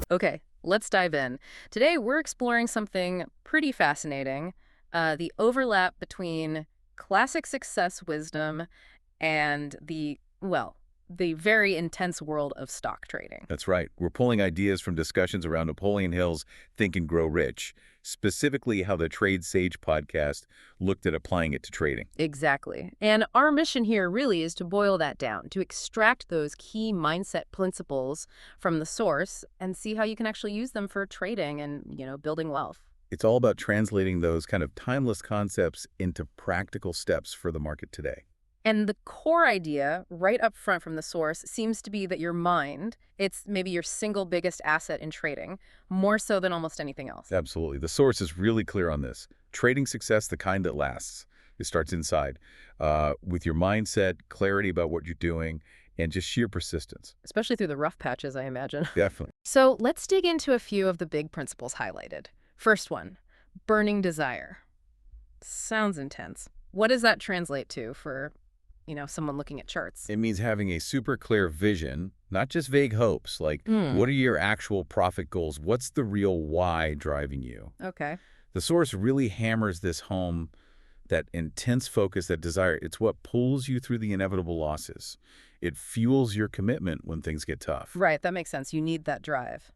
Okay, let's dive in. Today, we're exploring something pretty fascinating, the overlap between classic success wisdom and the very intense world of stock trading. That's right. We're pulling ideas from discussions around Napoleon Hill's Think and Grow Rich, specifically how the Trade Sage podcast looked at applying it to trading. Exactly. And our mission here really is to boil that down, to extract those key mindset principles from the source and see how you can actually use them for trading and, building wealth. It's all about translating those kind of timeless concepts into practical steps for the market today. And the core idea right up front from the source seems to be that your mind, it's maybe your single biggest asset in trading, more so than almost anything else. Absolutely. The source is really clear on this. Trading success, the kind that lasts. It starts inside with your mindset, clarity about what you're doing, and just sheer persistence. Especially through the rough patches, I imagine. Definitely. So let's dig into a few of the big principles highlighted. First one, burning desire. Sounds intense. What does that translate to for someone looking at charts? It means having a super clear vision, not just vague hopes, like what are your actual profit goals? What's the real why driving you? Okay. The source really hammers this home, that intense focus, that desire. It's what pulls you through the inevitable losses. It fuels your commitment when things get tough. Right, that makes sense. You need that drive.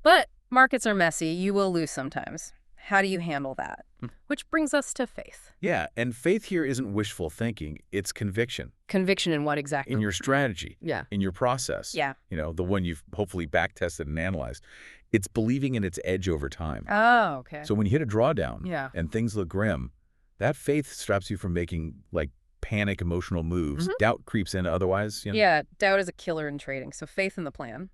But markets are messy. You will lose sometimes. How do you handle that? Which brings us to faith. Yeah, and faith here isn't wishful thinking. It's conviction. Conviction in what exactly? In your strategy. Yeah. In your process. Yeah. The one you've hopefully back-tested and analyzed. It's believing in its edge over time. Oh, okay. So when you hit a drawdown Yeah. and things look grim, that faith stops you from making, panic emotional moves. Doubt creeps in otherwise. Yeah, doubt is a killer in trading, so faith in the plan.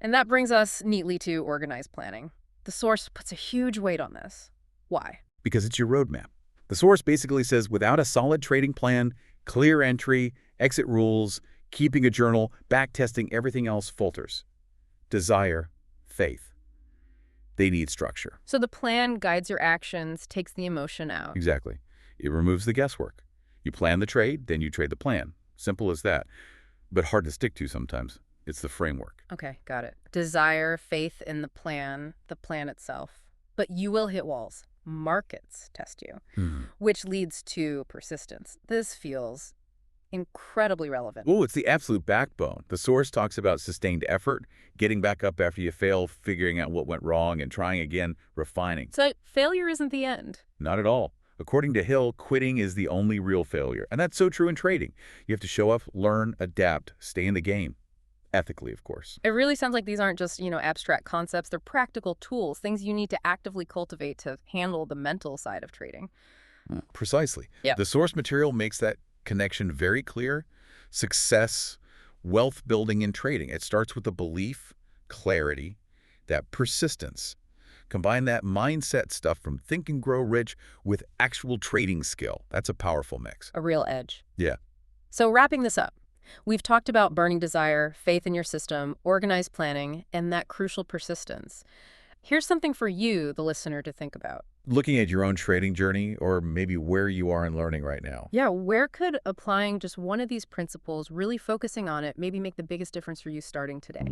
And that brings us neatly to organized planning. The source puts a huge weight on this. Why? Because it's your roadmap. The source basically says without a solid trading plan, clear entry, exit rules, keeping a journal, back-testing, everything else falters. Desire, faith. They need structure. So the plan guides your actions, takes the emotion out. Exactly. It removes the guesswork. You plan the trade, then you trade the plan. Simple as that. But hard to stick to sometimes. It's the framework. Okay, got it. Desire, faith in the plan itself. But you will hit walls. Markets test you, which leads to persistence. This feels incredibly relevant. Oh, it's the absolute backbone. The source talks about sustained effort, getting back up after you fail, figuring out what went wrong, and trying again, refining. So failure isn't the end. Not at all. According to Hill, quitting is the only real failure. And that's so true in trading. You have to show up, learn, adapt, stay in the game. Ethically, of course. It really sounds like these aren't just, abstract concepts. They're practical tools, things you need to actively cultivate to handle the mental side of trading. Precisely. Yeah. The source material makes that connection very clear. Success, wealth building in trading. It starts with the belief, clarity, that persistence. Combine that mindset stuff from Think and Grow Rich with actual trading skill. That's a powerful mix. A real edge. Yeah. So wrapping this up, we've talked about burning desire, faith in your system, organized planning, and that crucial persistence. Here's something for you, the listener, to think about. Looking at your own trading journey, or maybe where you are in learning right now. Yeah, where could applying just one of these principles, really focusing on it, maybe make the biggest difference for you starting today?